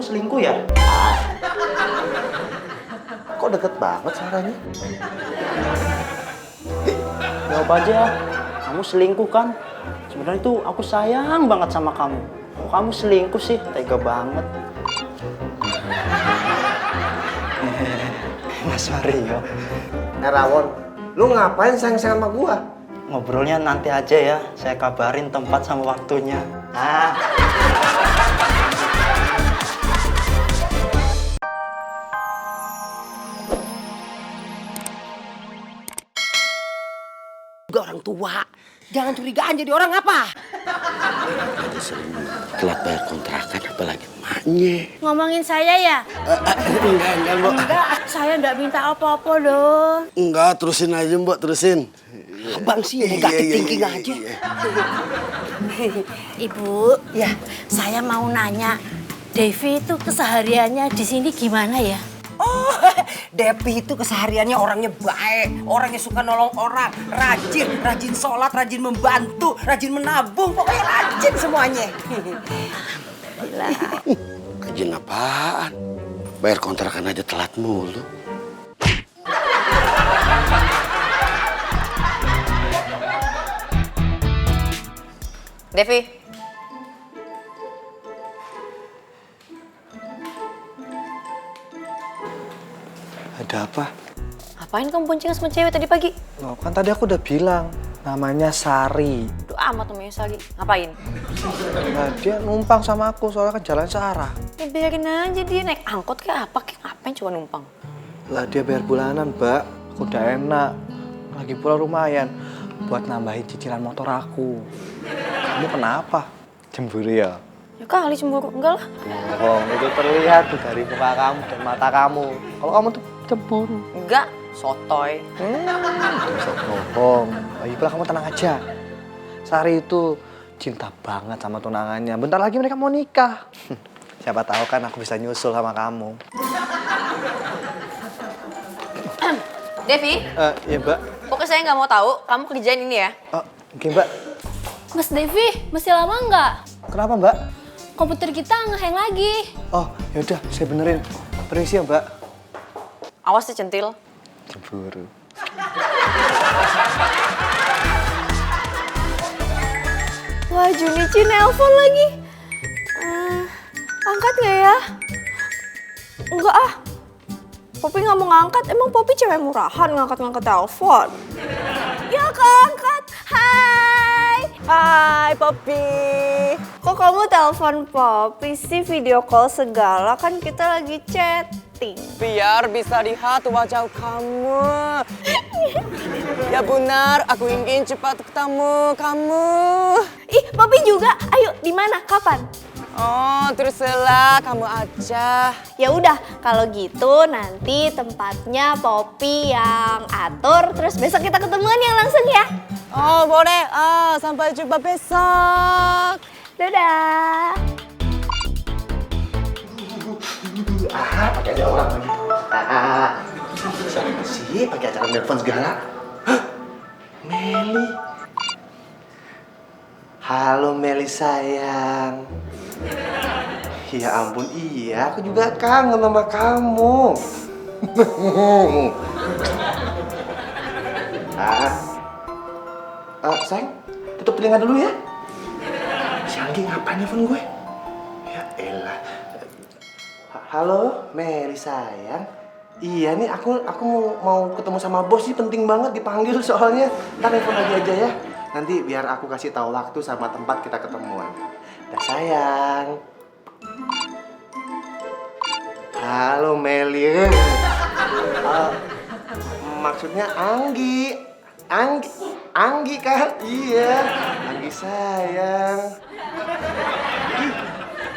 selingkuh ya? Kok deket banget suaranya? Jawab aja, kamu selingkuh kan? Sebenarnya itu aku sayang banget sama kamu. Kok kamu selingkuh sih? Tega banget. Mas Mario. Rawon, lu ngapain sayang-sayang sama gua? Ngobrolnya nanti aja ya, saya kabarin tempat sama waktunya. Ah. Juga orang tua. Jangan curigaan jadi orang apa? Ada sering telat bayar kontrakan apalagi emaknya. Ngomongin saya ya? Enggak, Mbak. Enggak, saya enggak minta apa-apa loh. Enggak, terusin aja, Mbak, terusin. Abang sih negatif thinking aja. Ibu, ya, saya mau nanya, Devi itu kesehariannya di sini gimana ya? Oh, Devi itu kesehariannya orangnya baik, orangnya suka nolong orang, rajin sholat, rajin membantu, rajin menabung, pokoknya rajin semuanya. Rajin apaan? Bayar kontrakan aja telat mulu. Devi. Ada apa? Ngapain kamu bonceng sama cewek tadi pagi? Loh, kan tadi aku udah bilang namanya Sari. Aduh amat namanya Sari. Ngapain? Nah, dia numpang sama aku soalnya kan jalan searah. Ya biarin aja dia naik angkot kayak apa, kayak ngapain cuma numpang. Lah dia bayar bulanan, Mbak. Aku udah enak. Lagi pula lumayan buat nambahin cicilan motor aku. Kamu kenapa? Cemburu ya? Ya kali cemburu, enggak lah. Bohong, itu terlihat tuh dari muka kamu dan mata kamu. Kalau kamu tuh cemburu. Enggak, sotoy. Bisa bohong. Lagi pula kamu tenang aja. Sari itu cinta banget sama tunangannya. Bentar lagi mereka mau nikah. Siapa tahu kan aku bisa nyusul sama kamu. Devi, Iya, Mbak. pokoknya saya nggak mau tahu kamu kerjain ini ya. Oke, Mbak. Mas Devi, masih lama nggak? Kenapa, Mbak? Komputer kita nge-hang lagi. Oh, yaudah, saya benerin. Permisi ya, Mbak. Awas ya centil. Cemburu. Wah, Junichi nelpon lagi. Angkat nggak ya? Enggak ah. Poppy nggak mau ngangkat. Emang Poppy cewek murahan ngangkat-ngangkat telepon? Ya keangkat. Hai. Hai Poppy. Kok kamu telepon Poppy sih, video call segala? Kan kita lagi chatting. Biar bisa lihat wajah kamu. Ya benar, aku ingin cepat ketemu kamu. Ih, Poppy juga. Ayo, di mana? Kapan? Oh, terserah kamu aja. Ya udah, kalau gitu nanti tempatnya Poppy yang atur, terus besok kita ketemuan yang langsung ya. Oh, boleh. Sampai jumpa besok. Dadah. Pakai ada orang lagi. Siapa sih pakai acara telepon segala? Hah? Meli. Halo Meli sayang. Ya ampun, iya, aku juga kangen sama kamu. Sayang, tutup telinga dulu ya. Si Anggi ngapain nelfon gue? Ya elah. Halo, Meli sayang. Iya nih, aku mau ketemu sama bos sih, penting banget dipanggil soalnya. Ntar telepon lagi aja ya. Nanti biar aku kasih tahu waktu sama tempat kita ketemuan. Dah sayang. Halo Meli. Maksudnya Anggi. Anggi kan? Iya. Anggi sayang.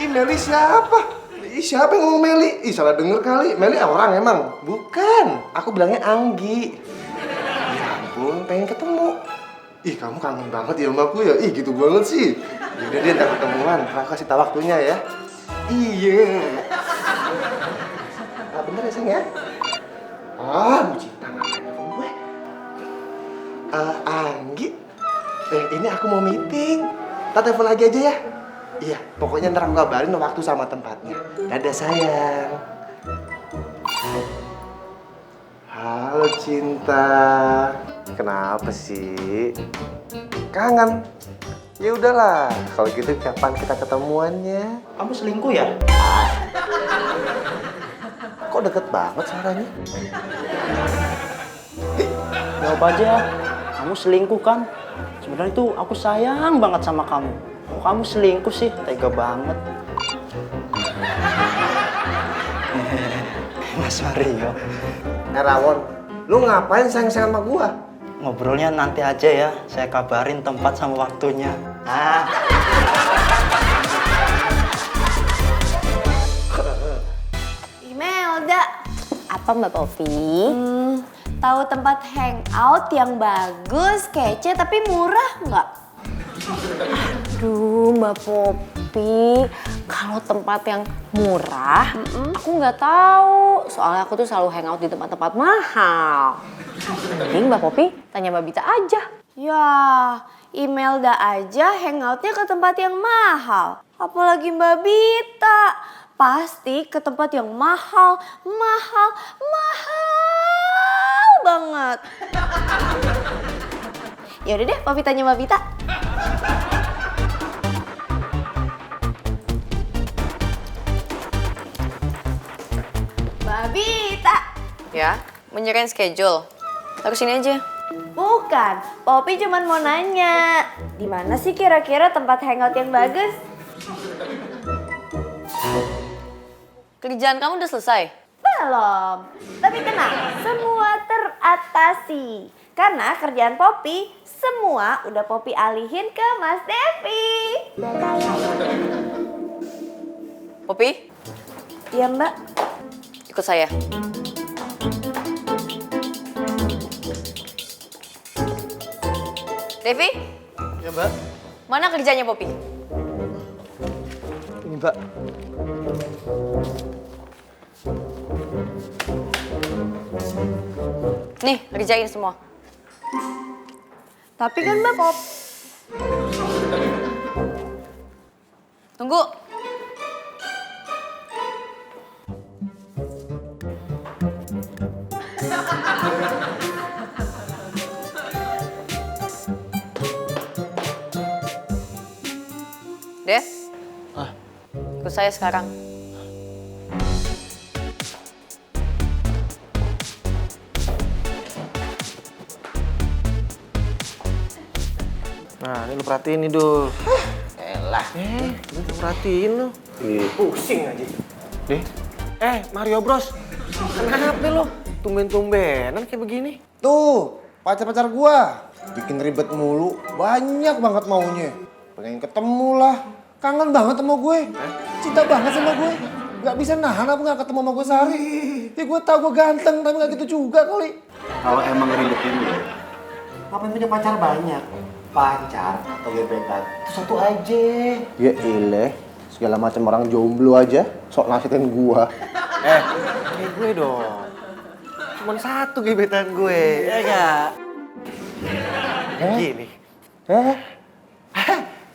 Ih Meli siapa? Siapa yang ngomong Meli? Salah denger kali. Meli orang emang? Bukan. Aku bilangnya Anggi. Ya ampun, pengen ketemu. Kamu kangen banget ya sama aku ya? Gitu banget sih. Yaudah deh, ntar ketemuan. Aku kasih tahu waktunya ya. Iya. Bentar ya sayang ya. Bu Cinta ngapain nelfon gue? Anggi. Ini aku mau meeting. Ntar telepon lagi aja ya. Iya, pokoknya ntar aku kabarin waktu sama tempatnya. Dadah sayang. Halo cinta. Kenapa sih? Kangen? Ya udahlah, kalau gitu kapan kita ketemuannya? Kamu selingkuh ya? Kok deket banget suaranya? Jawab aja. Kamu selingkuh kan? Sebenarnya itu aku sayang banget sama kamu. Kok kamu selingkuh sih? Tega banget. Mas Mario. Rawon, lu ngapain sayang-sayang sama gua? Ngobrolnya nanti aja ya. Saya kabarin tempat sama waktunya. Ah. Imelda, Apa Mbak Popi? tahu tempat hangout yang bagus, kece tapi murah nggak? Aduh Mbak Popi, kalau tempat yang murah, aku nggak tahu. Soalnya aku tuh selalu hangout di tempat-tempat mahal. Mending Mbak Popi tanya Mbak Bita aja. Ya, Imelda aja hangoutnya ke tempat yang mahal. Apalagi Mbak Bita. Pasti ke tempat yang mahal banget. Ya udah deh, Popi tanya Mbak Bita. Mbak Bita. Ya, menyerahin schedule. Taruh sini aja. Bukan, Popi cuma mau nanya. Di mana sih kira-kira tempat hangout yang bagus? Kerjaan kamu udah selesai? Belum. Tapi tenang, semua teratasi. Karena kerjaan Popi, semua udah Popi alihin ke Mas Devi. Popi, Iya Mbak. ikut saya. Devi, Ya Mbak. mana kerjanya Popi? Ini Mbak. Nih, kerjain semua. Tapi kan Mbak Pop. Tunggu. Dev, ikut saya sekarang. Nah, ini lu perhatiin nih, Dul. Elah. Lu perhatiin lu. Pusing aja. Deh. Mario Bros. Kenapa lu? Tumben-tumbenan kayak begini. Tuh, pacar-pacar gua bikin ribet mulu, banyak banget maunya. Pengen ketemu lah, kangen banget sama gue, cinta banget sama gue. Gak bisa nahan apa gak ketemu sama gue sehari. Ya gue tau gue ganteng, tapi gak gitu juga kali. Kalau emang ribetin lu, ngapain punya pacar banyak? Pacar atau gebetan itu satu aja. Ya ilah, segala macam orang jomblo aja, sok nasihin gua. Kayak gue dong. Cuman satu gebetan gue, ya gak? Gini.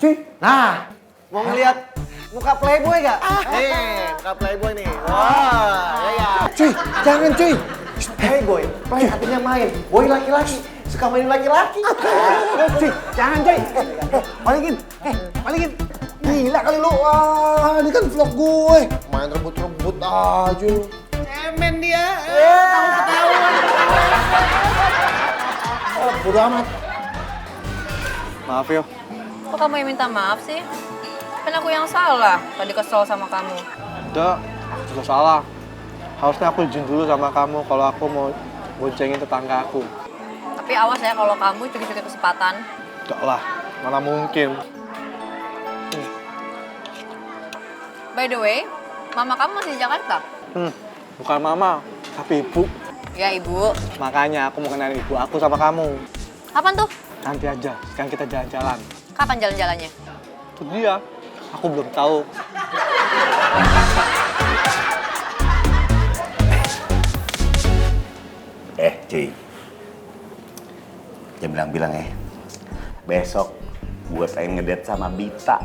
Cuy, Nah, mau ngeliat muka playboy gak? Nih, muka playboy nih. Wah, ya gak? cuy, jangan cuy. Playboy, play artinya main. Boy laki-laki, suka mainin laki-laki. Cuy, jangan cuy. Balikin, balikin. Gila kali lu, wah ini kan vlog gue. Main rebut-rebut aja lu. Emen dia. Bodo amat. Maaf yo. Kok kamu yang minta maaf sih? Kan aku yang salah tadi kesel sama kamu. Udah, aku juga salah. Harusnya aku izin dulu sama kamu kalau aku mau boncengin tetangga aku. Tapi awas ya kalau kamu curi-curi kesempatan. Enggak lah, mana mungkin. By the way, mama kamu masih di Jakarta? Bukan mama, tapi ibu. Ya ibu. Makanya aku mau kenalin ibu aku sama kamu. Kapan tuh? Nanti aja, sekarang kita jalan-jalan. Kapan jalan-jalannya? Itu dia, aku belum tahu. Cuy. Jangan bilang-bilang ya. Besok gue pengen ngedate sama Bita.